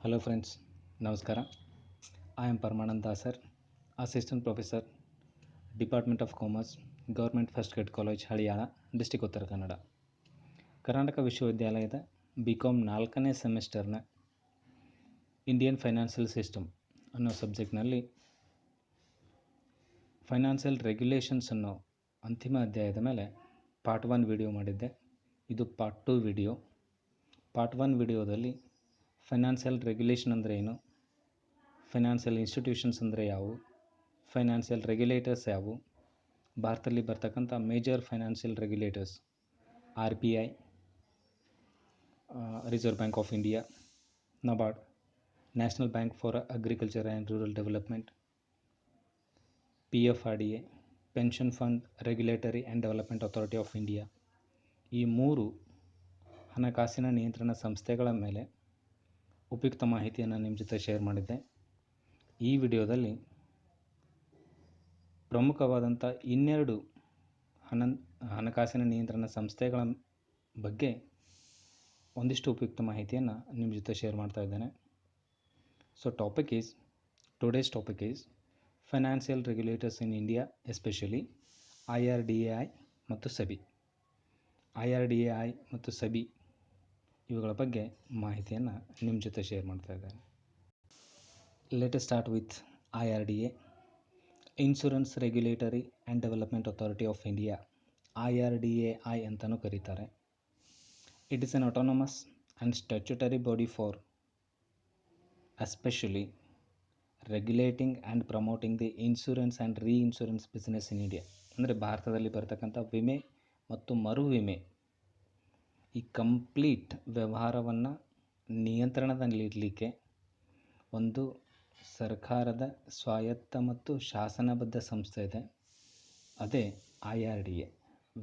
Hello friends, Namaskara. I am Parmanand Dasar, Assistant Professor, Department of Commerce, Government First Grade College, Haliyal, district Uttara Kannada. Karnataka ವಿಶ್ವವಿದ್ಯಾಲಯದ BCom 4ನೇ ಸೆಮಿಸ್ಟರ್ನ Indian financial system ಅನ್ನೋ ಸಬ್ಜೆಕ್ಟ್ನಲ್ಲಿ financial regulations ಅನ್ನೋ ಅಂತಿಮ ಅಧ್ಯಾಯದ ಮೇಲೆ part 1 video ಮಾಡಿದ್ದೆ. ಇದು ಪಾರ್ಟ್ 2 ವಿಡಿಯೋ. ಪಾರ್ಟ್ 1 ವಿಡಿಯೋದಲ್ಲಿ ಫೈನಾನ್ಷಿಯಲ್ ರೆಗ್ಯುಲೇಷನ್ ಅಂದರೆ ಏನು, ಫೈನಾನ್ಷಿಯಲ್ ಇನ್ಸ್ಟಿಟ್ಯೂಷನ್ಸ್ ಅಂದರೆ ಯಾವುವು, ಫೈನಾನ್ಷಿಯಲ್ ರೆಗ್ಯುಲೇಟರ್ಸ್ ಯಾವುವು, ಭಾರತದಲ್ಲಿ ಬರ್ತಕ್ಕಂಥ major financial regulators RBI, reserve bank of India, NABARD, national bank for agriculture and rural development, PFRDA, pension fund regulatory and development authority of India. ಈ 3 ಹಣಕಾಸಿನ ನಿಯಂತ್ರಣ ಸಂಸ್ಥೆಗಳ ಮೇಲೆ ಉಪಯುಕ್ತ ಮಾಹಿತಿಯನ್ನು ನಿಮ್ಮ ಜೊತೆ ಶೇರ್ ಮಾಡಿದ್ದೆ. ಈ ವಿಡಿಯೋದಲ್ಲಿ ಪ್ರಮುಖವಾದಂಥ 12 ಹಣಕಾಸಿನ ನಿಯಂತ್ರಣ ಸಂಸ್ಥೆಗಳ ಬಗ್ಗೆ ಒಂದಿಷ್ಟು ಉಪಯುಕ್ತ ಮಾಹಿತಿಯನ್ನು ನಿಮ್ಮ ಜೊತೆ ಶೇರ್ ಮಾಡ್ತಾ ಇದ್ದೇನೆ. So today's topic is financial regulators in India, especially IRDAI ಮತ್ತು SEBI. IRDAI ಮತ್ತು SEBI ಇವುಗಳ ಬಗ್ಗೆ ಮಾಹಿತಿಯನ್ನು ನಿಮ್ಮ ಜೊತೆ ಶೇರ್ ಮಾಡ್ತಾ ಇದ್ದೇನೆ. Let us start with IRDA, insurance regulatory and development authority of India, IRDAI ಅಂತಲೂ ಕರೀತಾರೆ. It is an autonomous and statutory body for especially regulating and promoting the insurance and reinsurance business in India. ಅಂದರೆ ಭಾರತದಲ್ಲಿ ಬರ್ತಕ್ಕಂಥ ವಿಮೆ ಮತ್ತು ಮರು ವಿಮೆ ಈ ಕಂಪ್ಲೀಟ್ ವ್ಯವಹಾರವನ್ನು ನಿಯಂತ್ರಣದಲ್ಲಿಡಲಿಕ್ಕೆ ಒಂದು ಸರ್ಕಾರದ ಸ್ವಾಯತ್ತ ಮತ್ತು ಶಾಸನಬದ್ಧ ಸಂಸ್ಥೆ ಇದೆ. ಅದೇ IRDA,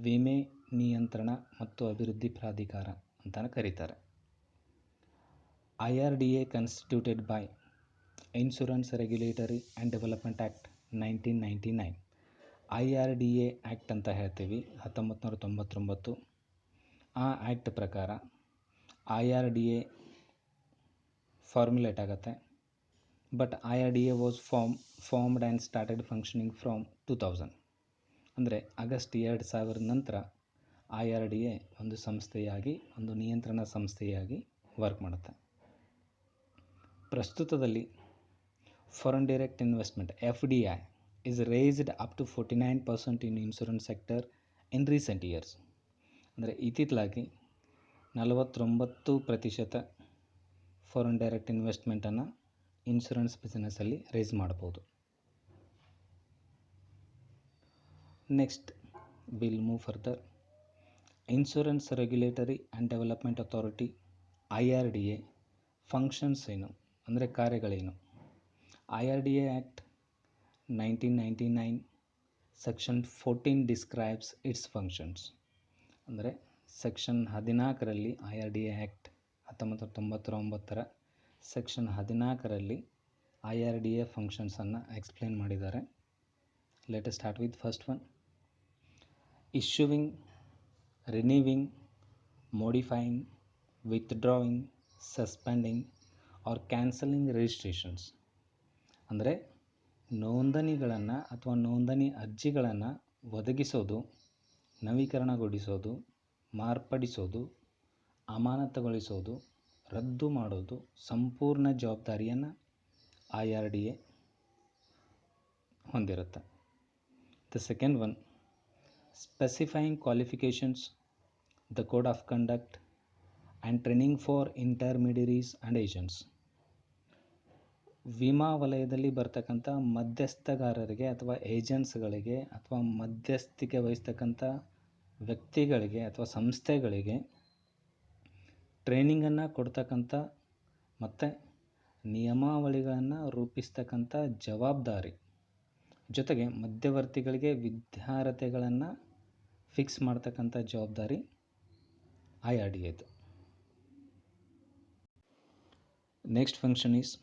ವಿಮೆ ನಿಯಂತ್ರಣ ಮತ್ತು ಅಭಿವೃದ್ಧಿ ಪ್ರಾಧಿಕಾರ ಅಂತ ಕರೀತಾರೆ. IRDA constituted by insurance regulatory and development act 1999. IRDA act ಅಂತ ಹೇಳ್ತೀವಿ, 1999. ಆ ಆ್ಯಕ್ಟ್ ಪ್ರಕಾರ IRDA ಫಾರ್ಮ್ಯುಲೇಟ್ ಆಗುತ್ತೆ. But IRDA was formed and started functioning from 2000. ಅಂದರೆ ಆಗಸ್ಟ್ 2000 ನಂತರ IRDA ಒಂದು ಸಂಸ್ಥೆಯಾಗಿ, ಒಂದು ನಿಯಂತ್ರಣ ಸಂಸ್ಥೆಯಾಗಿ ವರ್ಕ್ ಮಾಡುತ್ತೆ. ಪ್ರಸ್ತುತದಲ್ಲಿ foreign direct investment FDI is raised up to 49% in insurance sector in recent years. ಅಂದರೆ ಇತ್ತಿತ್ತಲಾಗಿ 49% ಫಾರಿನ್ ಡೈರೆಕ್ಟ್ ಇನ್ವೆಸ್ಟ್ಮೆಂಟನ್ನು ಇನ್ಶೂರೆನ್ಸ್ ಬಿಸ್ನೆಸ್ಸಲ್ಲಿ ರೇಸ್ ಮಾಡ್ಬೋದು. Next will move further. Insurance regulatory and development authority IRDA functions ಏನು, ಅಂದರೆ ಕಾರ್ಯಗಳೇನು. IRDA act 1999 section 14 describes its functions. ಅಂದರೆ ಸೆಕ್ಷನ್ 14ರಲ್ಲಿ IRDA ಆ್ಯಕ್ಟ್ 1999ರ ಸೆಕ್ಷನ್ 14ರಲ್ಲಿ IRDA ಫಂಕ್ಷನ್ಸನ್ನು ಎಕ್ಸ್ಪ್ಲೇನ್ ಮಾಡಿದ್ದಾರೆ. Let us start with first one. Issuing, renewing, modifying, withdrawing, suspending or cancelling registrations. ಅಂದರೆ ನೋಂದಣಿಗಳನ್ನು ಅಥವಾ ನೋಂದಣಿ ಅರ್ಜಿಗಳನ್ನು ಒದಗಿಸೋದು, ನವೀಕರಣಗೊಳಿಸೋದು, ಮಾರ್ಪಡಿಸೋದು, ಅಮಾನತುಗೊಳಿಸೋದು, ರದ್ದು ಮಾಡೋದು ಸಂಪೂರ್ಣ ಜವಾಬ್ದಾರಿಯನ್ನು IRDA ಹೊಂದಿರುತ್ತೆ. The second one, specifying qualifications, the code of conduct and training for intermediaries and agents. ವಿಮಾ ವಲಯದಲ್ಲಿ ಬರ್ತಕ್ಕಂಥ ಮಧ್ಯಸ್ಥಗಾರರಿಗೆ ಅಥವಾ ಏಜೆಂಟ್ಸ್ಗಳಿಗೆ ಅಥವಾ ಮಧ್ಯಸ್ಥಿಕೆ ವಹಿಸ್ತಕ್ಕಂಥ ವ್ಯಕ್ತಿಗಳಿಗೆ ಅಥವಾ ಸಂಸ್ಥೆಗಳಿಗೆ ಟ್ರೈನಿಂಗನ್ನು ಕೊಡ್ತಕ್ಕಂಥ ಮತ್ತು ನಿಯಮಾವಳಿಗಳನ್ನು ರೂಪಿಸ್ತಕ್ಕಂಥ ಜವಾಬ್ದಾರಿ, ಜೊತೆಗೆ ಮಧ್ಯವರ್ತಿಗಳಿಗೆ ವಿದ್ಯಾರ್ಹತೆಗಳನ್ನು ಫಿಕ್ಸ್ ಮಾಡ್ತಕ್ಕಂಥ ಜವಾಬ್ದಾರಿ IRDAದು. Next function is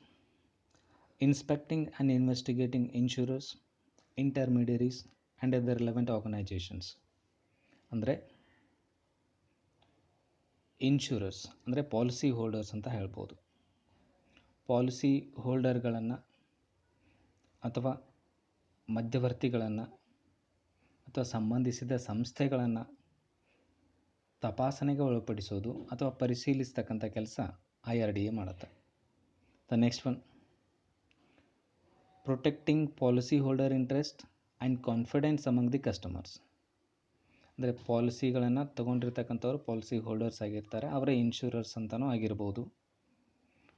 inspecting and investigating insurers, intermediaries and other relevant organizations. ಅಂದರೆ ಇನ್ಶೂರರ್ಸ್ ಅಂದರೆ ಪಾಲಿಸಿ ಹೋಲ್ಡರ್ಸ್ ಅಂತ ಹೇಳ್ಬೋದು. ಪಾಲಿಸಿ ಹೋಲ್ಡರ್ಗಳನ್ನು ಅಥವಾ ಮಧ್ಯವರ್ತಿಗಳನ್ನು ಅಥವಾ ಸಂಬಂಧಿಸಿದ ಸಂಸ್ಥೆಗಳನ್ನು ತಪಾಸಣೆಗೆ ಒಳಪಡಿಸೋದು ಅಥವಾ ಪರಿಶೀಲಿಸ್ತಕ್ಕಂಥ ಕೆಲಸ IRDA ಮಾಡುತ್ತೆ. The next one, protecting policy holder interest and confidence among the customers. ಅಂದರೆ ಪಾಲಿಸಿಗಳನ್ನು ತೊಗೊಂಡಿರ್ತಕ್ಕಂಥವ್ರು ಪಾಲಿಸಿ ಹೋಲ್ಡರ್ಸ್ ಆಗಿರ್ತಾರೆ, ಅವರೇ ಇನ್ಶೂರರ್ಸ್ ಅಂತಲೂ ಆಗಿರ್ಬೋದು.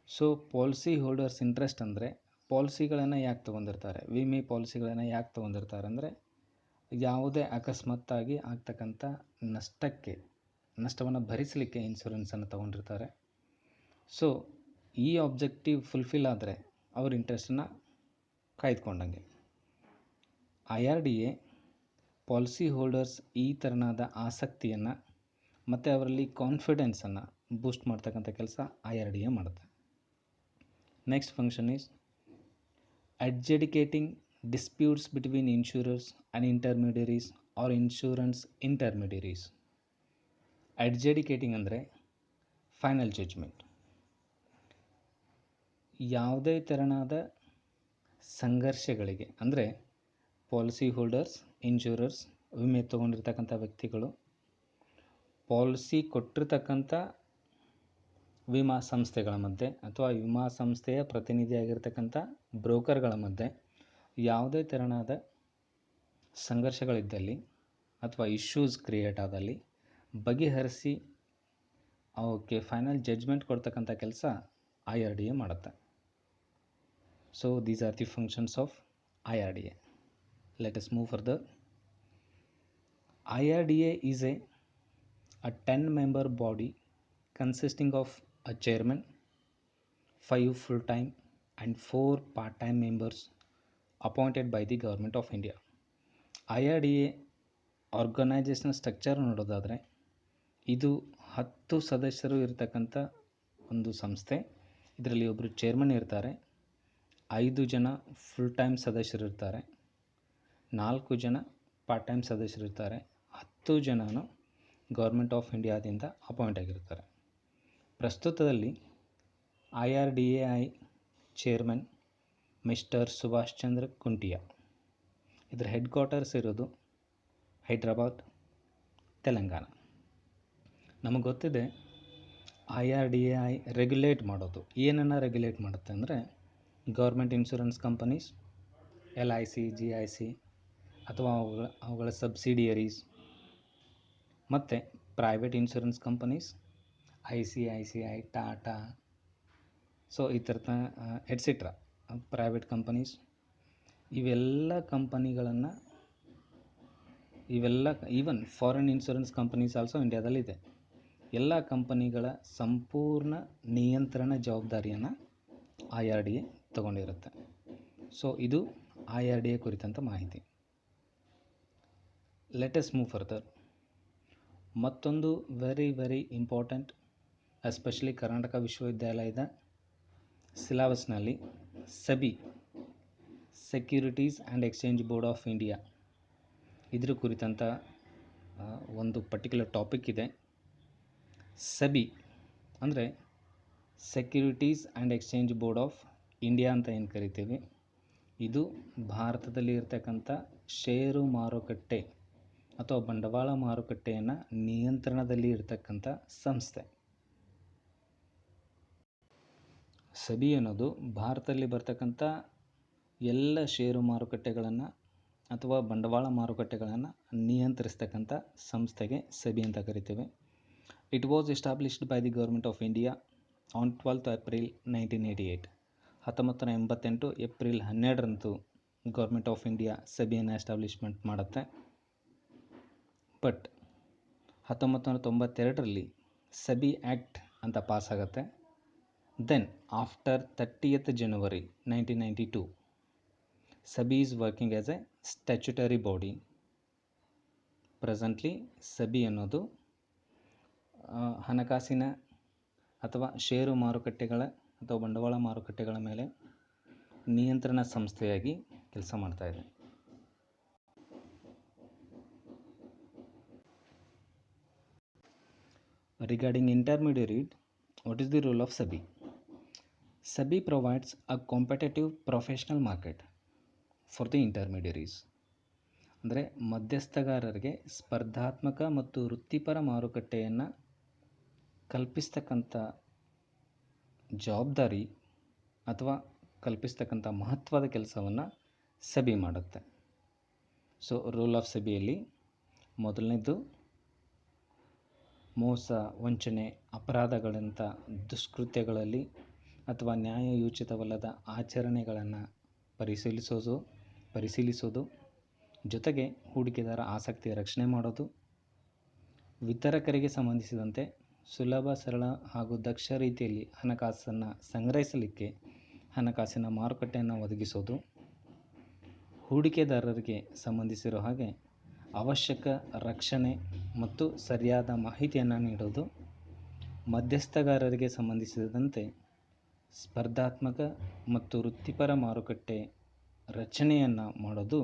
ಸೊ ಪಾಲಿಸಿ ಹೋಲ್ಡರ್ಸ್ ಇಂಟ್ರೆಸ್ಟ್ ಅಂದರೆ ಪಾಲಿಸಿಗಳನ್ನು ಯಾಕೆ ತೊಗೊಂಡಿರ್ತಾರೆ, ವಿಮೆ ಪಾಲಿಸಿಗಳನ್ನು ಯಾಕೆ ತೊಗೊಂಡಿರ್ತಾರೆ ಅಂದರೆ ಯಾವುದೇ ಅಕಸ್ಮಾತ್ತಾಗಿ ಆಗ್ತಕ್ಕಂಥ ನಷ್ಟವನ್ನು ಭರಿಸಲಿಕ್ಕೆ ಇನ್ಶೂರೆನ್ಸನ್ನು ತೊಗೊಂಡಿರ್ತಾರೆ. ಸೊ ಈ ಆಬ್ಜೆಕ್ಟಿವ್ ಫುಲ್ಫಿಲ್ ಆದರೆ ಅವ್ರ ಇಂಟ್ರೆಸ್ಟನ್ನು ಕಾಯ್ದುಕೊಂಡಂಗೆ. IRDA ಪಾಲಿಸಿ ಹೋಲ್ಡರ್ಸ್ ಈ ಥರನಾದ ಆಸಕ್ತಿಯನ್ನು ಮತ್ತು ಅವರಲ್ಲಿ ಕಾನ್ಫಿಡೆನ್ಸನ್ನು ಬೂಸ್ಟ್ ಮಾಡ್ತಕ್ಕಂಥ ಕೆಲಸ IRDA ಮಾಡುತ್ತೆ. Next function is adjudicating disputes between insurers and intermediaries or insurance intermediaries. Adjudicating ಅಂದರೆ ಫೈನಲ್ ಜಡ್ಜ್ಮೆಂಟ್. ಯಾವುದೇ ತೆರನಾದ ಸಂಘರ್ಷಗಳಿಗೆ, ಅಂದರೆ ಪಾಲಿಸಿ ಹೋಲ್ಡರ್ಸ್, ಇನ್ಶೂರರ್ಸ್, ವಿಮೆ ತೊಗೊಂಡಿರ್ತಕ್ಕಂಥ ವ್ಯಕ್ತಿಗಳು, ಪಾಲಿಸಿ ಕೊಟ್ಟಿರ್ತಕ್ಕಂಥ ವಿಮಾ ಸಂಸ್ಥೆಗಳ ಮಧ್ಯೆ ಅಥವಾ ವಿಮಾ ಸಂಸ್ಥೆಯ ಪ್ರತಿನಿಧಿಯಾಗಿರ್ತಕ್ಕಂಥ ಬ್ರೋಕರ್ಗಳ ಮಧ್ಯೆ ಯಾವುದೇ ತೆರನಾದ ಸಂಘರ್ಷಗಳಿದ್ದಲ್ಲಿ ಅಥವಾ ಇಶ್ಯೂಸ್ ಕ್ರಿಯೇಟ್ ಆದಲ್ಲಿ ಬಗೆಹರಿಸಿ ಅವಕ್ಕೆ ಫೈನಲ್ ಜಡ್ಜ್ಮೆಂಟ್ ಕೊಡ್ತಕ್ಕಂಥ ಕೆಲಸ IRDA ಮಾಡುತ್ತೆ. So these are the functions of IRDA. Let us move further. IRDA is a 10-member body consisting of a chairman, 5 full-time and 4 part-time members appointed by the Government of India. IRDA organisational structure ನೋಡೋದಾದರೆ ಇದು 10 ಸದಸ್ಯರು ಇರತಕ್ಕಂಥ ಒಂದು ಸಂಸ್ಥೆ. ಇದರಲ್ಲಿ ಒಬ್ಬರು chairman ಇರ್ತಾರೆ, 5 ಜನ ಫುಲ್ ಟೈಮ್ ಸದಸ್ಯರು ಇರ್ತಾರೆ, 4 ಜನ ಪಾರ್ಟ್ ಟೈಮ್ ಸದಸ್ಯರು ಇರ್ತಾರೆ, 10 ಜನನು ಗೌರ್ಮೆಂಟ್ ಆಫ್ ಇಂಡಿಯಾದಿಂದ ಅಪಾಯಿಂಟ್ ಆಗಿರ್ತಾರೆ. ಪ್ರಸ್ತುತದಲ್ಲಿ IRDAI chairman mister Subhash Chandra Kuntia. ಇದರ ಹೆಡ್ ಕ್ವಾರ್ಟರ್ಸ್ ಇರೋದು ಹೈದ್ರಾಬಾದ್, ತೆಲಂಗಾಣ. ನಮಗೆ ಗೊತ್ತಿದೆ IRDAI ರೆಗ್ಯುಲೇಟ್ ಮಾಡೋದು ಏನನ್ನು ರೆಗ್ಯುಲೇಟ್ ಮಾಡುತ್ತೆ ಅಂದರೆ government insurance companies, LIC, GIC ಅಥವಾ ಅವುಗಳ ಸಬ್ಸಿಡಿಯರೀಸ್, ಮತ್ತು private insurance companies ICICI, Tata, so ಈ ಥರದ ಎಟ್ಸೆಟ್ರಾ ಪ್ರೈವೇಟ್ ಕಂಪನೀಸ್. ಇವೆಲ್ಲ ಕಂಪನಿಗಳನ್ನು even foreign insurance companies also ಇಂಡಿಯಾದಲ್ಲಿದೆ. ಎಲ್ಲ ಕಂಪನಿಗಳ ಸಂಪೂರ್ಣ ನಿಯಂತ್ರಣ ಜವಾಬ್ದಾರಿಯನ್ನು IRDA ತಗೊಂಡಿರುತ್ತೆ. ಸೊ ಇದು IRDA ಕುರಿತಂಥ ಮಾಹಿತಿ. Let us move further. ಮತ್ತೊಂದು ವೆರಿ ಇಂಪಾರ್ಟೆಂಟ್, ಎಸ್ಪೆಷಲಿ ಕರ್ನಾಟಕ ವಿಶ್ವವಿದ್ಯಾಲಯದ ಸಿಲೆಬಸ್ನಲ್ಲಿ SEBI, securities and exchange board of India, ಇದ್ರ ಕುರಿತಂಥ ಒಂದು ಪರ್ಟಿಕ್ಯುಲರ್ ಟಾಪಿಕ್ ಇದೆ. SEBI ಅಂದರೆ securities and exchange board of India ಅಂತ ಏನು ಕರಿತೀವಿ, ಇದು ಭಾರತದಲ್ಲಿ ಇರತಕ್ಕಂಥ ಷೇರು ಮಾರುಕಟ್ಟೆ ಅಥವಾ ಬಂಡವಾಳ ಮಾರುಕಟ್ಟೆಯನ್ನು ನಿಯಂತ್ರಣದಲ್ಲಿ ಇರತಕ್ಕಂಥ ಸಂಸ್ಥೆ. SEBI ಅನ್ನೋದು ಭಾರತದಲ್ಲಿ ಬರ್ತಕ್ಕಂಥ ಎಲ್ಲ ಷೇರು ಮಾರುಕಟ್ಟೆಗಳನ್ನು ಅಥವಾ ಬಂಡವಾಳ ಮಾರುಕಟ್ಟೆಗಳನ್ನು ನಿಯಂತ್ರಿಸ್ತಕ್ಕಂಥ ಸಂಸ್ಥೆಗೆ SEBI ಅಂತ ಕರಿತೇವೆ. It was established by the government of India on 12th April 1988. 1988 April 12ರಂದು ಗೌರ್ಮೆಂಟ್ ಆಫ್ ಇಂಡಿಯಾ SEBIಯನ್ನು ಎಸ್ಟಾಬ್ಲಿಷ್ಮೆಂಟ್ ಮಾಡುತ್ತೆ. ಬಟ್ 1992ರಲ್ಲಿ SEBI ಆ್ಯಕ್ಟ್ ಅಂತ ಪಾಸ್ ಆಗುತ್ತೆ. Then after 30th January 1992 SEBI is working as a statutory body. Presently SEBI ಅನ್ನೋದು ಹಣಕಾಸಿನ ಅಥವಾ ಷೇರು ಮಾರುಕಟ್ಟೆಗಳ ಅಥವಾ ಬಂಡವಾಳ ಮಾರುಕಟ್ಟೆಗಳ ಮೇಲೆ ನಿಯಂತ್ರಣ ಸಂಸ್ಥೆಯಾಗಿ ಕೆಲಸ ಮಾಡ್ತಾ ಇದೆ. Regarding intermediary, what is the role of SEBI? SEBI provides a competitive professional market for the intermediaries. ಅಂದರೆ ಮಧ್ಯಸ್ಥಗಾರರಿಗೆ ಸ್ಪರ್ಧಾತ್ಮಕ ಮತ್ತು ವೃತ್ತಿಪರ ಮಾರುಕಟ್ಟೆಯನ್ನು ಕಲ್ಪಿಸ್ತಕ್ಕಂಥ ಜವಾಬ್ದಾರಿ ಅಥವಾ ಕಲ್ಪಿಸ್ತಕ್ಕಂಥ ಮಹತ್ವದ ಕೆಲಸವನ್ನು SEBI ಮಾಡುತ್ತೆ. ಸೊ ರೂಲ್ ಆಫ್ SEBIಯಲ್ಲಿ ಮೊದಲನೇದು ಮೋಸ, ವಂಚನೆ, ಅಪರಾಧಗಳಂಥ ದುಷ್ಕೃತ್ಯಗಳಲ್ಲಿ ಅಥವಾ ನ್ಯಾಯಯೋಚಿತವಲ್ಲದ ಆಚರಣೆಗಳನ್ನು ಪರಿಶೀಲಿಸೋದು, ಜೊತೆಗೆ ಹೂಡಿಕೆದಾರ ಆಸಕ್ತಿಯ ರಕ್ಷಣೆ ಮಾಡೋದು, ವಿತರಕರಿಗೆ ಸಂಬಂಧಿಸಿದಂತೆ ಸುಲಭ, ಸರಳ ಹಾಗೂ ದಕ್ಷ ರೀತಿಯಲ್ಲಿ ಹಣಕಾಸನ್ನು ಸಂಗ್ರಹಿಸಲಿಕ್ಕೆ ಹಣಕಾಸಿನ ಮಾರುಕಟ್ಟೆಯನ್ನು ಒದಗಿಸೋದು, ಹೂಡಿಕೆದಾರರಿಗೆ ಸಂಬಂಧಿಸಿರೋ ಹಾಗೆ ಅವಶ್ಯಕ ರಕ್ಷಣೆ ಮತ್ತು ಸರಿಯಾದ ಮಾಹಿತಿಯನ್ನು ನೀಡೋದು, ಮಧ್ಯಸ್ಥಗಾರರಿಗೆ ಸಂಬಂಧಿಸಿದಂತೆ ಸ್ಪರ್ಧಾತ್ಮಕ ಮತ್ತು ವೃತ್ತಿಪರ ಮಾರುಕಟ್ಟೆ ರಚನೆಯನ್ನು ಮಾಡೋದು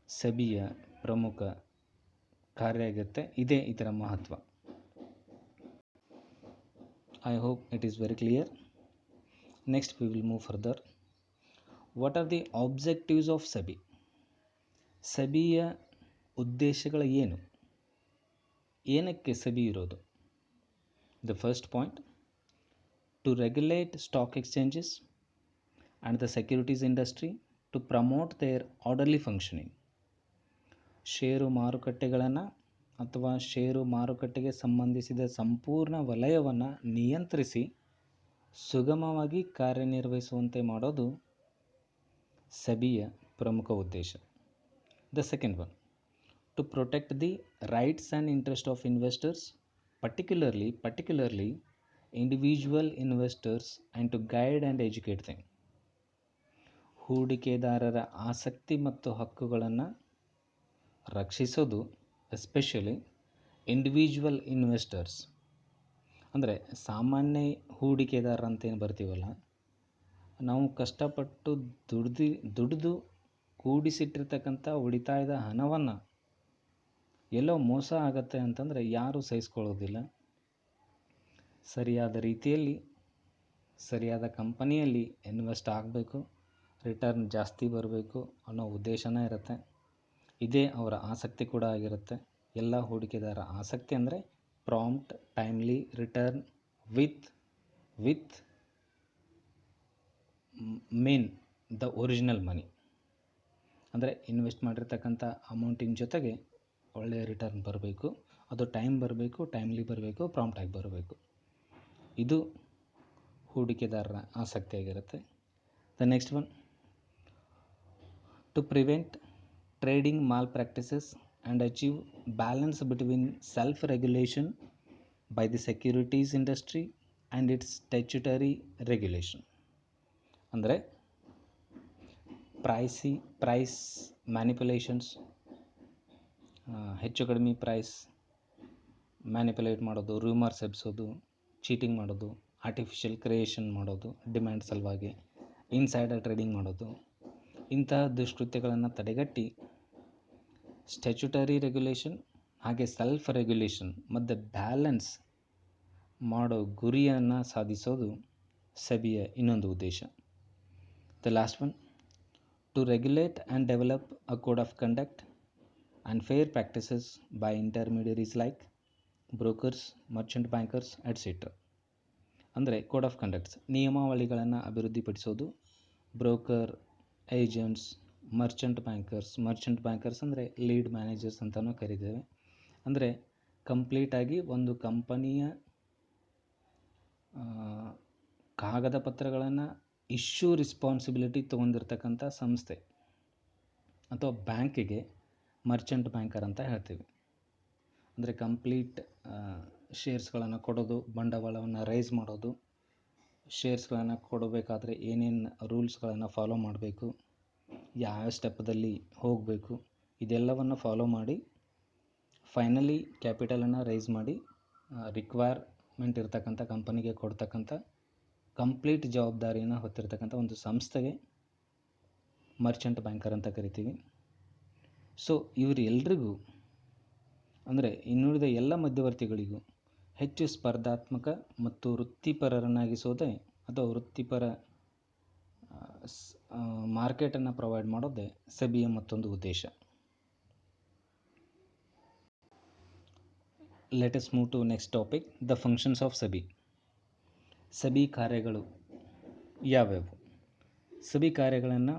SEBIಯ ಪ್ರಮುಖ ಕಾರ್ಯ ಆಗಿರುತ್ತೆ. ಇದೇ ಇದರ ಮಹತ್ವ. I hope it is very clear. Next we will move further. What are the objectives of SEBI? SEBIಯ ಉದ್ದೇಶಗಳು ಏನು? ಏನಕ್ಕೆ SEBI ಇರೋದು? The first point, to regulate stock exchanges and the securities industry to promote their orderly functioning. ಷೇರು ಮಾರುಕಟ್ಟೆಗಳನ್ನು ಅಥವಾ ಷೇರು ಮಾರುಕಟ್ಟೆಗೆ ಸಂಬಂಧಿಸಿದ ಸಂಪೂರ್ಣ ವಲಯವನ್ನು ನಿಯಂತ್ರಿಸಿ ಸುಗಮವಾಗಿ ಕಾರ್ಯನಿರ್ವಹಿಸುವಂತೆ ಮಾಡೋದು SEBIಯ ಪ್ರಮುಖ ಉದ್ದೇಶ. The second one, to protect the rights and interest of investors, particularly individual investors, and to guide and educate them. ಹೂಡಿಕೆದಾರರ ಆಸಕ್ತಿ ಮತ್ತು ಹಕ್ಕುಗಳನ್ನು ರಕ್ಷಿಸೋದು, ಎಸ್ಪೆಷಲಿ ಇಂಡಿವಿಜುವಲ್ ಇನ್ವೆಸ್ಟರ್ಸ್ ಅಂದರೆ ಸಾಮಾನ್ಯ ಹೂಡಿಕೆದಾರ ಅಂತೇನು ಬರ್ತೀವಲ್ಲ, ನಾವು ಕಷ್ಟಪಟ್ಟು ದುಡಿದು ಕೂಡಿಸಿಟ್ಟಿರ್ತಕ್ಕಂಥ ಉಳಿತಾಯದ ಹಣವನ್ನು ಎಲ್ಲೋ ಮೋಸ ಆಗತ್ತೆ ಅಂತಂದರೆ ಯಾರೂ ಸಹಿಸ್ಕೊಳ್ಳೋದಿಲ್ಲ. ಸರಿಯಾದ ರೀತಿಯಲ್ಲಿ ಸರಿಯಾದ ಕಂಪನಿಯಲ್ಲಿ ಇನ್ವೆಸ್ಟ್ ಆಗಬೇಕು, ರಿಟರ್ನ್ ಜಾಸ್ತಿ ಬರಬೇಕು ಅನ್ನೋ ಉದ್ದೇಶನೇ ಇರುತ್ತೆ. ಇದೇ ಅವರ ಆಸಕ್ತಿ ಕೂಡ ಆಗಿರುತ್ತೆ. ಎಲ್ಲ ಹೂಡಿಕೆದಾರ ಆಸಕ್ತಿ ಅಂದರೆ prompt, timely return with main the original money. ಅಂದರೆ ಇನ್ವೆಸ್ಟ್ ಮಾಡಿರ್ತಕ್ಕಂಥ ಅಮೌಂಟಿನ ಜೊತೆಗೆ ಒಳ್ಳೆಯ ರಿಟರ್ನ್ ಬರಬೇಕು, ಅದು ಟೈಮ್ ಬರಬೇಕು, ಟೈಮ್ಲಿ ಬರಬೇಕು, ಪ್ರಾಂಪ್ಟಾಗಿ ಬರಬೇಕು. ಇದು ಹೂಡಿಕೆದಾರರ ಆಸಕ್ತಿಯಾಗಿರುತ್ತೆ. The next one, to prevent trading malpractices and achieve balance between self regulation by the securities industry and its statutory regulation. ಅಂದರೆ ಪ್ರೈಸ್ ಮ್ಯಾನಿಪುಲೇಷನ್ಸ್, ಹೆಚ್ಚು ಕಡಿಮೆ ಪ್ರೈಸ್ ಮ್ಯಾನಿಪುಲೇಟ್ ಮಾಡೋದು, ರೂಮರ್ಸ್ ಎಬ್ಸೋದು, ಚೀಟಿಂಗ್ ಮಾಡೋದು, ಆರ್ಟಿಫಿಷಿಯಲ್ ಕ್ರಿಯೇಷನ್ ಮಾಡೋದು ಡಿಮ್ಯಾಂಡ್ ಸಲುವಾಗಿ, insider trading ಮಾಡೋದು, ಇಂತಹ ದುಷ್ಕೃತ್ಯಗಳನ್ನು ತಡೆಗಟ್ಟಿ ಸ್ಟ್ಯಾಚ್ಯುಟರಿ ರೆಗ್ಯುಲೇಷನ್ ಹಾಗೆ ಸೆಲ್ಫ್ ರೆಗ್ಯುಲೇಷನ್ ಮಧ್ಯೆ ಬ್ಯಾಲೆನ್ಸ್ ಮಾಡೋ ಗುರಿಯನ್ನು ಸಾಧಿಸೋದು SEBIಯ ಇನ್ನೊಂದು ಉದ್ದೇಶ. The last one, to regulate and develop a code of conduct and fair practices by intermediaries like brokers, Merchant bankers et cetera. ಅಂದರೆ ಕೋಡ್ ಆಫ್ ಕಂಡಕ್ಟ್ಸ್, ನಿಯಮಾವಳಿಗಳನ್ನು ಅಭಿವೃದ್ಧಿಪಡಿಸೋದು ಬ್ರೋಕರ್, ಏಜೆಂಟ್ಸ್, ಮರ್ಚೆಂಟ್ ಬ್ಯಾಂಕರ್ಸ್ ಅಂದರೆ ಲೀಡ್ ಮ್ಯಾನೇಜರ್ಸ್ ಅಂತಲೂ ಕರಿತೇವೆ. ಅಂದರೆ ಕಂಪ್ಲೀಟಾಗಿ ಒಂದು ಕಂಪನಿಯ ಕಾಗದ ಪತ್ರಗಳನ್ನು ಇಶ್ಯೂ ರೆಸ್ಪಾನ್ಸಿಬಿಲಿಟಿ ತೊಗೊಂಡಿರ್ತಕ್ಕಂಥ ಸಂಸ್ಥೆ ಅಥವಾ ಬ್ಯಾಂಕಿಗೆ ಮರ್ಚೆಂಟ್ ಬ್ಯಾಂಕರ್ ಅಂತ ಹೇಳ್ತೀವಿ. ಅಂದರೆ ಕಂಪ್ಲೀಟ್ ಶೇರ್ಸ್ಗಳನ್ನು ಕೊಡೋದು, ಬಂಡವಾಳವನ್ನು ರೈಸ್ ಮಾಡೋದು, ಶೇರ್ಸ್ಗಳನ್ನು ಕೊಡಬೇಕಾದ್ರೆ ಏನೇನು ರೂಲ್ಸ್ಗಳನ್ನು ಫಾಲೋ ಮಾಡಬೇಕು, ಯಾವ ಸ್ಟೆಪ್ಪದಲ್ಲಿ ಹೋಗಬೇಕು, ಇದೆಲ್ಲವನ್ನು ಫಾಲೋ ಮಾಡಿ ಫೈನಲಿ ಕ್ಯಾಪಿಟಲನ್ನು ರೈಸ್ ಮಾಡಿ ರಿಕ್ವೈರ್ಮೆಂಟ್ ಇರ್ತಕ್ಕಂಥ ಕಂಪನಿಗೆ ಕೊಡ್ತಕ್ಕಂಥ ಕಂಪ್ಲೀಟ್ ಜವಾಬ್ದಾರಿಯನ್ನು ಹೊತ್ತಿರ್ತಕ್ಕಂಥ ಒಂದು ಸಂಸ್ಥೆಗೆ ಮರ್ಚೆಂಟ್ ಬ್ಯಾಂಕರ್ ಅಂತ ಕರಿತೀವಿ. ಸೊ ಇವರೆಲ್ಲರಿಗೂ ಅಂದರೆ ಇನ್ನುಳಿದ ಎಲ್ಲ ಮಧ್ಯವರ್ತಿಗಳಿಗೂ ಹೆಚ್ಚು ಸ್ಪರ್ಧಾತ್ಮಕ ಮತ್ತು ವೃತ್ತಿಪರರನ್ನಾಗಿಸೋದೇ ಅಥವಾ ವೃತ್ತಿಪರ ಮಾರ್ಕೆಟನ್ನು ಪ್ರೊವೈಡ್ ಮಾಡೋದೇ ಸೆಬಿಯ ಮತ್ತೊಂದು ಉದ್ದೇಶ. Let us move to next topic, the functions of SEBI. SEBI ಕಾರ್ಯಗಳು ಯಾವ್ಯಾವು? ಸೆಬಿ ಕಾರ್ಯಗಳನ್ನು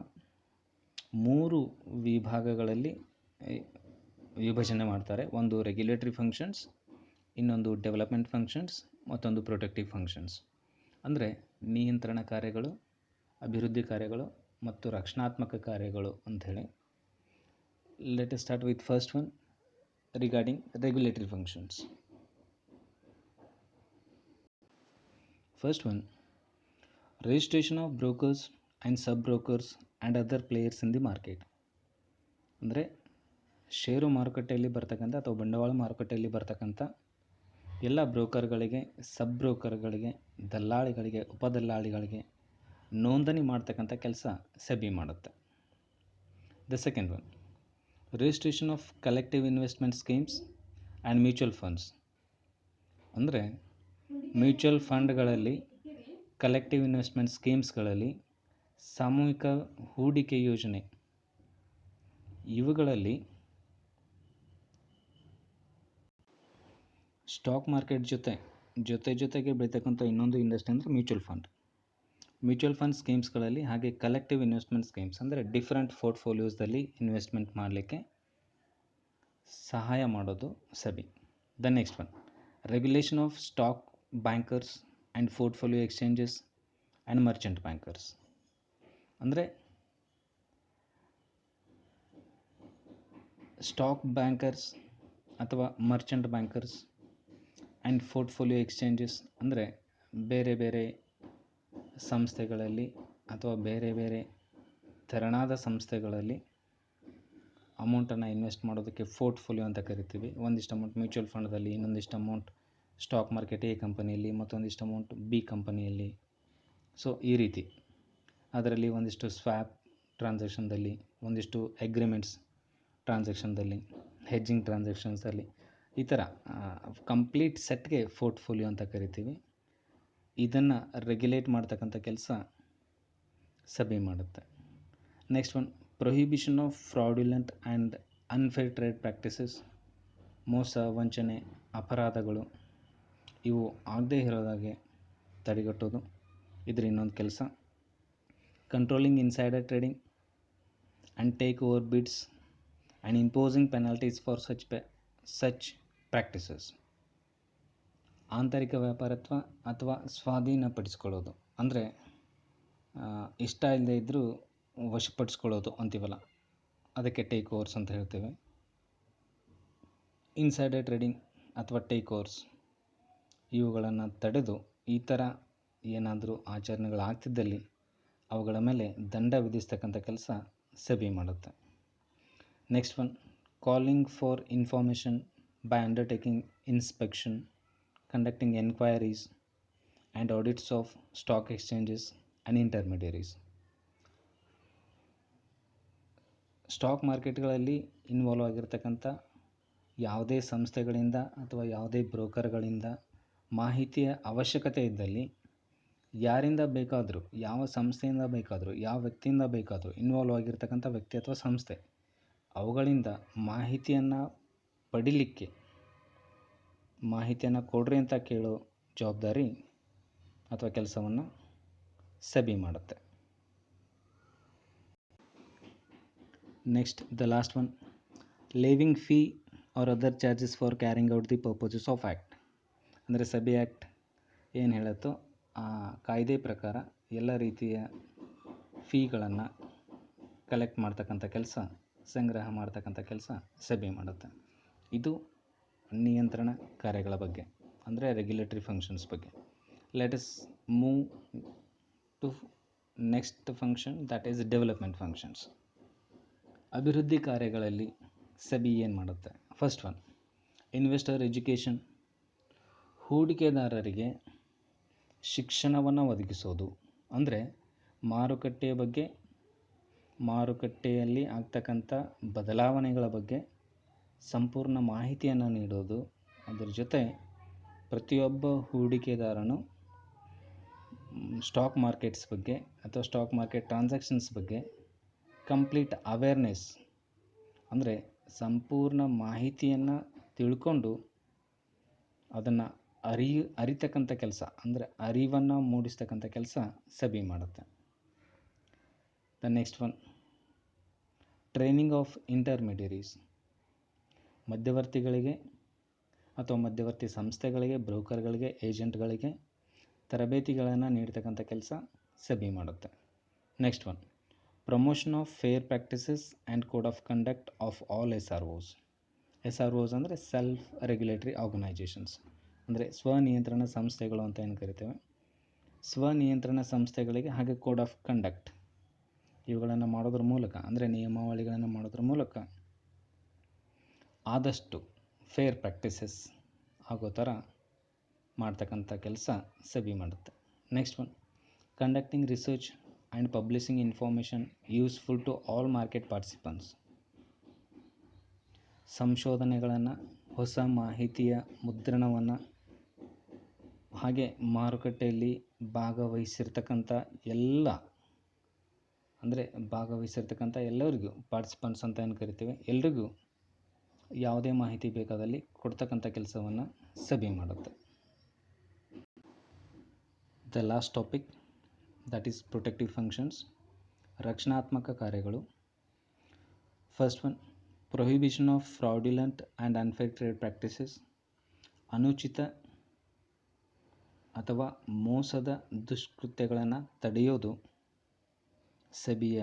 3 ವಿಭಾಗಗಳಲ್ಲಿ ವಿಭಜನೆ ಮಾಡ್ತಾರೆ. ಒಂದು ರೆಗ್ಯುಲೇಟರಿ ಫಂಕ್ಷನ್ಸ್, ಇನ್ನೊಂದು ಡೆವಲಪ್ಮೆಂಟ್ ಫಂಕ್ಷನ್ಸ್, ಮತ್ತೊಂದು ಪ್ರೊಟೆಕ್ಟಿವ್ ಫಂಕ್ಷನ್ಸ್. ಅಂದರೆ ನಿಯಂತ್ರಣ ಕಾರ್ಯಗಳು, ಅಭಿವೃದ್ಧಿ ಕಾರ್ಯಗಳು ಮತ್ತು ರಕ್ಷಣಾತ್ಮಕ ಕಾರ್ಯಗಳು ಅಂಥೇಳಿ. Let us start with first one regarding regulatory functions. First one, registration of brokers and sub-brokers and other players in the market. ಅಂದರೆ ಷೇರು ಮಾರುಕಟ್ಟೆಯಲ್ಲಿ ಬರ್ತಕ್ಕಂಥ ಅಥವಾ ಬಂಡವಾಳ ಮಾರುಕಟ್ಟೆಯಲ್ಲಿ ಬರ್ತಕ್ಕಂಥ ಎಲ್ಲ ಬ್ರೋಕರ್ಗಳಿಗೆ, ಸಬ್ ಬ್ರೋಕರ್ಗಳಿಗೆ, ದಲ್ಲಾಳಿಗಳಿಗೆ, ಉಪದಲ್ಲಾಳಿಗಳಿಗೆ ನೋಂದಣಿ ಮಾಡ್ತಕ್ಕಂಥ ಕೆಲಸ ಸೆಬಿ ಮಾಡುತ್ತೆ. The second one, registration of collective investment schemes and mutual funds. ಅಂದರೆ ಮ್ಯೂಚುವಲ್ ಫಂಡ್ಗಳಲ್ಲಿ, ಕಲೆಕ್ಟಿವ್ ಇನ್ವೆಸ್ಟ್ಮೆಂಟ್ ಸ್ಕೀಮ್ಸ್ಗಳಲ್ಲಿ, ಸಾಮೂಹಿಕ ಹೂಡಿಕೆ ಯೋಜನೆ ಇವುಗಳಲ್ಲಿ ಸ್ಟಾಕ್ ಮಾರ್ಕೆಟ್ ಜೊತೆಗೆ ಬೆಳೀತಕ್ಕಂಥ ಇನ್ನೊಂದು ಇಂಡಸ್ಟ್ರಿ ಅಂದರೆ ಮ್ಯೂಚುವಲ್ ಫಂಡ್ ಸ್ಕೀಮ್ಸ್ಗಳಲ್ಲಿ, ಹಾಗೆ ಕಲೆಕ್ಟಿವ್ ಇನ್ವೆಸ್ಟ್ಮೆಂಟ್ ಸ್ಕೀಮ್ಸ್ ಅಂದರೆ ಡಿಫ್ರೆಂಟ್ ಪೋರ್ಟ್ಫೋಲಿಯೋಸ್ದಲ್ಲಿ ಇನ್ವೆಸ್ಟ್ಮೆಂಟ್ ಮಾಡಲಿಕ್ಕೆ ಸಹಾಯ ಮಾಡೋದು SEBI. The next one, regulation of stock bankers and portfolio exchanges and Merchant bankers. ಅಂದರೆ ಸ್ಟಾಕ್ ಬ್ಯಾಂಕರ್ಸ್ ಅಥವಾ Merchant bankers and portfolio exchanges ಅಂದರೆ ಬೇರೆ ಬೇರೆ ಸಂಸ್ಥೆಗಳಲ್ಲಿ ಅಥವಾ ಬೇರೆ ಬೇರೆ ತೆರನಾದ ಸಂಸ್ಥೆಗಳಲ್ಲಿ ಅಮೌಂಟನ್ನು ಇನ್ವೆಸ್ಟ್ ಮಾಡೋದಕ್ಕೆ ಪೋರ್ಟ್ಫೋಲಿಯೋ ಅಂತ ಕರಿತೀವಿ. ಒಂದಿಷ್ಟು ಅಮೌಂಟ್ ಮ್ಯೂಚುವಲ್ ಫಂಡ್ದಲ್ಲಿ, ಇನ್ನೊಂದಿಷ್ಟು ಅಮೌಂಟ್ ಸ್ಟಾಕ್ ಮಾರ್ಕೆಟ್ ಎ ಕಂಪನಿಯಲ್ಲಿ, ಮತ್ತೊಂದಿಷ್ಟು ಅಮೌಂಟ್ ಬಿ ಕಂಪನಿಯಲ್ಲಿ. ಸೊ ಈ ರೀತಿ ಅದರಲ್ಲಿ ಒಂದಿಷ್ಟು ಸ್ವ್ಯಾಪ್ ಟ್ರಾನ್ಸಾಕ್ಷನ್ದಲ್ಲಿ, ಒಂದಿಷ್ಟು ಅಗ್ರಿಮೆಂಟ್ಸ್ ಟ್ರಾನ್ಸಾಕ್ಷನ್ದಲ್ಲಿ, ಹೆಡ್ಜಿಂಗ್ ಟ್ರಾನ್ಸಾಕ್ಷನ್ಸಲ್ಲಿ, ಈ ಥರ ಕಂಪ್ಲೀಟ್ ಸೆಟ್ಗೆ ಪೋರ್ಟ್ಫೋಲಿಯೋ ಅಂತ ಕರಿತೀವಿ. ಇದನ್ನು ರೆಗ್ಯುಲೇಟ್ ಮಾಡ್ತಕ್ಕಂಥ ಕೆಲಸ ಸೆಬಿ ಮಾಡುತ್ತೆ. Next one, prohibition of fraudulent and unfair trade practices. ಮೋಸ, ವಂಚನೆ, ಅಪರಾಧಗಳು ಇವು ಆಗದೇ ಇರೋದಾಗೆ ತಡೆಗಟ್ಟೋದು ಇದ್ರ ಇನ್ನೊಂದು ಕೆಲಸ. Controlling insider trading and take over beads and imposing penalties for such practices. ಆಂತರಿಕ ವ್ಯಾಪಾರತ್ವ ಅಥವಾ ಸ್ವಾಧೀನಪಡಿಸ್ಕೊಳ್ಳೋದು, ಅಂದರೆ ಇಷ್ಟ ಇಲ್ಲದೆ ಇದ್ದರೂ ವಶಪಡಿಸ್ಕೊಳ್ಳೋದು ಅಂತೀವಲ್ಲ, ಅದಕ್ಕೆ ಟೇಕ್ ಓವರ್ಸ್ ಅಂತ ಹೇಳ್ತೇವೆ. ಇನ್ಸೈಡರ್ ಟ್ರೇಡಿಂಗ್ ಅಥವಾ ಟೇಕ್ ಓವರ್ಸ್ ಇವುಗಳನ್ನು ತಡೆದು ಈ ಥರ ಏನಾದರೂ ಆಚರಣೆಗಳಾಗ್ತಿದ್ದಲ್ಲಿ ಅವುಗಳ ಮೇಲೆ ದಂಡ ವಿಧಿಸ್ತಕ್ಕಂಥ ಕೆಲಸ ಸೆಬಿ ಮಾಡುತ್ತೆ. Next one, calling for information by undertaking inspection, conducting enquiries and audits of stock exchanges and intermediaries. Stock ಮಾರ್ಕೆಟ್ಗಳಲ್ಲಿ ಇನ್ವಾಲ್ವ್ ಆಗಿರ್ತಕ್ಕಂಥ ಯಾವುದೇ ಸಂಸ್ಥೆಗಳಿಂದ ಅಥವಾ ಯಾವುದೇ ಬ್ರೋಕರ್ಗಳಿಂದ ಮಾಹಿತಿಯ ಅವಶ್ಯಕತೆ ಇದ್ದಲ್ಲಿ ಯಾರಿಂದ ಬೇಕಾದರೂ, ಯಾವ ಸಂಸ್ಥೆಯಿಂದ ಬೇಕಾದರೂ, ಯಾವ ವ್ಯಕ್ತಿಯಿಂದ ಬೇಕಾದರೂ, ಇನ್ವಾಲ್ವ್ ಆಗಿರ್ತಕ್ಕಂಥ ವ್ಯಕ್ತಿ ಅಥವಾ ಸಂಸ್ಥೆ ಅವುಗಳಿಂದ ಮಾಹಿತಿಯನ್ನು ಪಡಿಲಿಕ್ಕೆ, ಮಾಹಿತಿಯನ್ನು ಕೊಡ್ರಿ ಅಂತ ಕೇಳೋ ಜವಾಬ್ದಾರಿ ಅಥವಾ ಕೆಲಸವನ್ನು ಸೆಬಿ ಮಾಡುತ್ತೆ. Next, the last one, levying fee or other charges for carrying out the purposes of act. ಅಂದರೆ ಸೆಬಿ ಆ್ಯಕ್ಟ್ ಏನು ಹೇಳುತ್ತೋ ಆ ಕಾಯ್ದೆ ಪ್ರಕಾರ ಎಲ್ಲ ರೀತಿಯ ಫೀಗಳನ್ನು ಕಲೆಕ್ಟ್ ಮಾಡ್ತಕ್ಕಂಥ ಕೆಲಸ, ಸಂಗ್ರಹ ಮಾಡ್ತಕ್ಕಂಥ ಕೆಲಸ ಸೆಬಿ ಮಾಡುತ್ತೆ. ಇದು ನಿಯಂತ್ರಣ ಕಾರ್ಯಗಳ ಬಗ್ಗೆ, ಅಂದರೆ ರೆಗ್ಯುಲೇಟರಿ ಫಂಕ್ಷನ್ಸ್ ಬಗ್ಗೆ. Let us move to next function, that is development functions. ಅಭಿವೃದ್ಧಿ ಕಾರ್ಯಗಳಲ್ಲಿ ಸೆಬಿ ಏನು ಮಾಡುತ್ತೆ? First one, investor education. ಹೂಡಿಕೆದಾರರಿಗೆ ಶಿಕ್ಷಣವನ್ನು ಒದಗಿಸೋದು. ಅಂದರೆ ಮಾರುಕಟ್ಟೆಯ ಬಗ್ಗೆ, ಮಾರುಕಟ್ಟೆಯಲ್ಲಿ ಆಗ್ತಕ್ಕಂಥ ಬದಲಾವಣೆಗಳ ಬಗ್ಗೆ ಸಂಪೂರ್ಣ ಮಾಹಿತಿಯನ್ನು ನೀಡೋದು. ಅದರ ಜೊತೆ ಪ್ರತಿಯೊಬ್ಬ ಹೂಡಿಕೆದಾರನು ಸ್ಟಾಕ್ ಮಾರ್ಕೆಟ್ಸ್ ಬಗ್ಗೆ ಅಥವಾ ಸ್ಟಾಕ್ ಮಾರ್ಕೆಟ್ ಟ್ರಾನ್ಸಾಕ್ಷನ್ಸ್ ಬಗ್ಗೆ ಕಂಪ್ಲೀಟ್ ಅವೇರ್ನೆಸ್ ಅಂದರೆ ಸಂಪೂರ್ಣ ಮಾಹಿತಿಯನ್ನು ತಿಳ್ಕೊಂಡು ಅದನ್ನು ಅರಿತಕ್ಕಂಥ ಕೆಲಸ ಅಂದರೆ ಅರಿವನ್ನು ಮೂಡಿಸ್ತಕ್ಕಂಥ ಕೆಲಸ ಸೆಬಿ ಮಾಡುತ್ತೆ. The next one, training of intermediaries. ಮಧ್ಯವರ್ತಿಗಳಿಗೆ ಅಥವಾ ಮಧ್ಯವರ್ತಿ ಸಂಸ್ಥೆಗಳಿಗೆ, ಬ್ರೋಕರ್ಗಳಿಗೆ, ಏಜೆಂಟ್ಗಳಿಗೆ ತರಬೇತಿಗಳನ್ನು ನೀಡ್ತಕ್ಕಂಥ ಕೆಲಸ ಸೆಬಿ ಮಾಡುತ್ತೆ. Next one, promotion of fair practices and code of conduct of all SROs. SROs ಅಂದರೆ ಸೆಲ್ಫ್ ರೆಗ್ಯುಲೇಟರಿ ಆರ್ಗನೈಜೇಷನ್ಸ್, ಅಂದರೆ ಸ್ವನಿಯಂತ್ರಣ ಸಂಸ್ಥೆಗಳು ಅಂತ ಏನು ಕರಿತೇವೆ. ಸ್ವನಿಯಂತ್ರಣ ಸಂಸ್ಥೆಗಳಿಗೆ ಹಾಗೆ ಕೋಡ್ ಆಫ್ ಕಂಡಕ್ಟ್ ಇವುಗಳನ್ನು ಮಾಡೋದ್ರ ಮೂಲಕ, ಅಂದರೆ ನಿಯಮಾವಳಿಗಳನ್ನು ಮಾಡೋದ್ರ ಮೂಲಕ ಆದಷ್ಟು ಫೇರ್ ಪ್ರಾಕ್ಟೀಸಸ್ ಆಗೋ ಥರ ಮಾಡ್ತಕ್ಕಂಥ ಕೆಲಸ ಸೆಬಿ ಮಾಡುತ್ತೆ. Next one, conducting research and publishing information useful to all market participants. ಸಂಶೋಧನೆಗಳನ್ನು, ಹೊಸ ಮಾಹಿತಿಯ ಮುದ್ರಣವನ್ನು, ಹಾಗೆ ಮಾರುಕಟ್ಟೆಯಲ್ಲಿ ಭಾಗವಹಿಸಿರ್ತಕ್ಕಂಥ ಎಲ್ಲರಿಗೂ ಪಾರ್ಟಿಸಿಪೆಂಟ್ಸ್ ಅಂತ ಏನು ಕರಿತೀವಿ, ಎಲ್ರಿಗೂ ಯಾವುದೇ ಮಾಹಿತಿ ಬೇಕಾದಲ್ಲಿ ಕೊಡ್ತಕ್ಕಂಥ ಕೆಲಸವನ್ನು ಸೆಬಿ ಮಾಡುತ್ತೆ. The last topic, that is protective functions, ರಕ್ಷಣಾತ್ಮಕ ಕಾರ್ಯಗಳು. First one, prohibition of fraudulent and unfair trade practices. ಅನುಚಿತ ಅಥವಾ ಮೋಸದ ದುಷ್ಕೃತ್ಯಗಳನ್ನು ತಡೆಯೋದು ಸೆಬಿಯ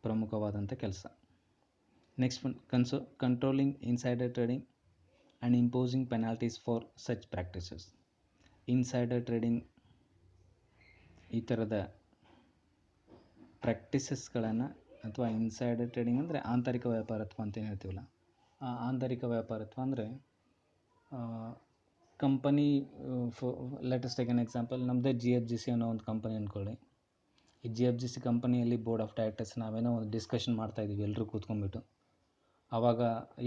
ಪ್ರಮುಖವಾದಂಥ ಕೆಲಸ. Next one, controlling insider trading and imposing penalties for such practices. Insider trading ಈ ಥರದ ಪ್ರಾಕ್ಟೀಸಸ್ಗಳನ್ನು, ಅಥವಾ ಇನ್ಸೈಡರ್ ಟ್ರೇಡಿಂಗ್ ಅಂದರೆ ಆಂತರಿಕ ವ್ಯಾಪಾರತ್ವ ಅಂತ ಏನು ಹೇಳ್ತೀವಲ್ಲ, ಆ ಆಂತರಿಕ ವ್ಯಾಪಾರತ್ವ ಅಂದರೆ company, let's take an example, ನಮ್ಮದೇ GFGC ಅನ್ನೋ ಒಂದು ಕಂಪನಿ ಅಂದ್ಕೊಳ್ಳಿ. ಈ GFGC ಕಂಪನಿಯಲ್ಲಿ ಬೋರ್ಡ್ ಆಫ್ ಡೈರೆಕ್ಟರ್ಸ್ ನಾವೇನೋ ಒಂದು ಡಿಸ್ಕಷನ್ ಮಾಡ್ತಾಯಿದ್ದೀವಿ ಎಲ್ಲರೂ ಕೂತ್ಕೊಂಡ್ಬಿಟ್ಟು. ಆವಾಗ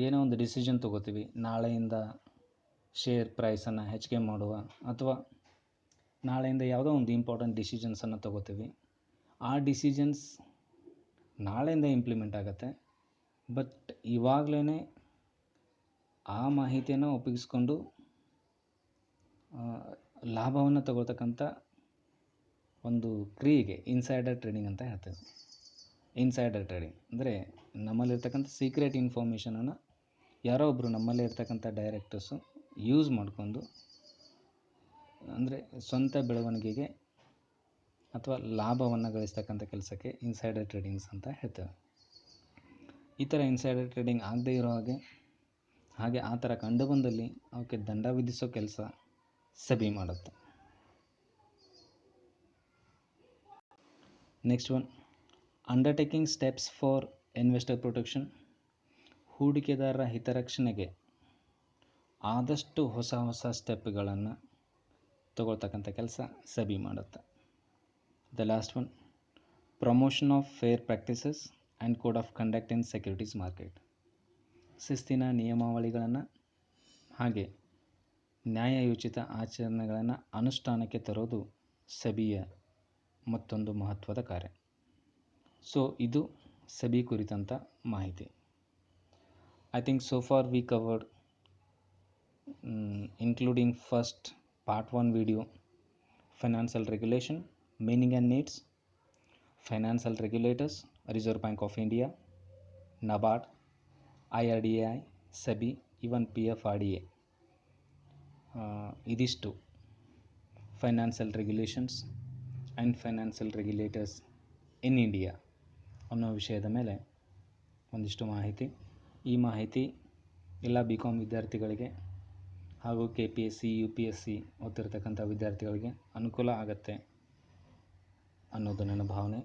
ಏನೋ ಒಂದು ಡಿಸಿಷನ್ ತೊಗೋತೀವಿ, ನಾಳೆಯಿಂದ ಶೇರ್ ಪ್ರೈಸನ್ನು ಹೆಚ್ಚಿಗೆ ಮಾಡುವ, ಅಥವಾ ನಾಳೆಯಿಂದ ಯಾವುದೋ ಒಂದು ಇಂಪಾರ್ಟೆಂಟ್ ಡಿಸಿಷನ್ಸನ್ನು ತೊಗೋತೀವಿ. ಆ ಡಿಸಿಷನ್ಸ್ ನಾಳೆಯಿಂದ ಇಂಪ್ಲಿಮೆಂಟ್ ಆಗುತ್ತೆ, ಬಟ್ ಇವಾಗಲೇ ಆ ಮಾಹಿತಿಯನ್ನು ಉಪಯೋಗಿಸ್ಕೊಂಡು ಲಾಭವನ್ನು ತಗೊಳ್ತಕ್ಕಂಥ ಒಂದು ಕ್ರಿಯೆಗೆ ಇನ್ಸೈಡರ್ ಟ್ರೇಡಿಂಗ್ ಅಂತ ಹೇಳ್ತೇವೆ. ಇನ್ಸೈಡರ್ ಟ್ರೇಡಿಂಗ್ ಅಂದರೆ ನಮ್ಮಲ್ಲಿರ್ತಕ್ಕಂಥ ಸೀಕ್ರೆಟ್ ಇನ್ಫಾರ್ಮೇಷನನ್ನು ಯಾರೋ ಒಬ್ಬರು ನಮ್ಮಲ್ಲೇ ಇರ್ತಕ್ಕಂಥ ಡೈರೆಕ್ಟರ್ಸು ಯೂಸ್ ಮಾಡಿಕೊಂಡು, ಅಂದರೆ ಸ್ವಂತ ಬೆಳವಣಿಗೆಗೆ ಅಥವಾ ಲಾಭವನ್ನು ಗಳಿಸ್ತಕ್ಕಂಥ ಕೆಲಸಕ್ಕೆ ಇನ್ಸೈಡರ್ ಟ್ರೇಡಿಂಗ್ಸ್ ಅಂತ ಹೇಳ್ತೇವೆ. ಈ ಥರ ಇನ್ಸೈಡರ್ ಟ್ರೇಡಿಂಗ್ ಆಗದೇ ಇರೋ ಹಾಗೆ ಆ ಥರ ಕಂಡು ಬಂದಲ್ಲಿ ಅವಕ್ಕೆ ದಂಡ ವಿಧಿಸೋ ಕೆಲಸ ಸೆಬಿ ಮಾಡುತ್ತೆ. Next one, undertaking steps for investor protection. ಹೂಡಿಕೆದಾರರ ಹಿತರಕ್ಷಣೆಗೆ ಆದಷ್ಟು ಹೊಸ ಸ್ಟೆಪ್ಗಳನ್ನು ತಗೊಳ್ತಕ್ಕಂಥ ಕೆಲಸ ಸೆಬಿ ಮಾಡುತ್ತೆ. The last one, promotion of fair practices and code of conduct in securities market. ಶಿಸ್ತಿನ ನಿಯಮಾವಳಿಗಳನ್ನು ಹಾಗೆ ನ್ಯಾಯಯೋಚಿತ ಆಚರಣೆಗಳನ್ನು ಅನುಷ್ಠಾನಕ್ಕೆ ತರೋದು ಸೆಬಿಯ ಮತ್ತೊಂದು ಮಹತ್ವದ ಕಾರ್ಯ. ಸೊ ಇದು ಸೆಬಿ ಕುರಿತಂಥ ಮಾಹಿತಿ. I think so far we covered including first part 1 video, financial regulation, meaning and needs, financial regulators, Reserve Bank of India, NABARD, IRDAI, SEBI, even PFRDA. ಇದಿಷ್ಟು financial regulations and financial regulators in India ಅನ್ನೋ ವಿಷಯದ ಮೇಲೆ ಒಂದಿಷ್ಟು ಮಾಹಿತಿ. ಈ ಮಾಹಿತಿ ಎಲ್ಲ BCom ವಿದ್ಯಾರ್ಥಿಗಳಿಗೆ ಹಾಗೂ KPSC UPSC ಓದ್ತಿರ್ತಕ್ಕಂಥ ವಿದ್ಯಾರ್ಥಿಗಳಿಗೆ ಅನುಕೂಲ ಆಗುತ್ತೆ ಅನ್ನೋದು ನನ್ನ ಭಾವನೆ.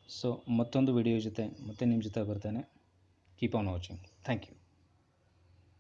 ಸೊ ಮತ್ತೊಂದು ವಿಡಿಯೋ ಜೊತೆ ಮತ್ತೆ ನಿಮ್ಮ ಜೊತೆ ಬರ್ತೇನೆ. Keep on watching. Thank you.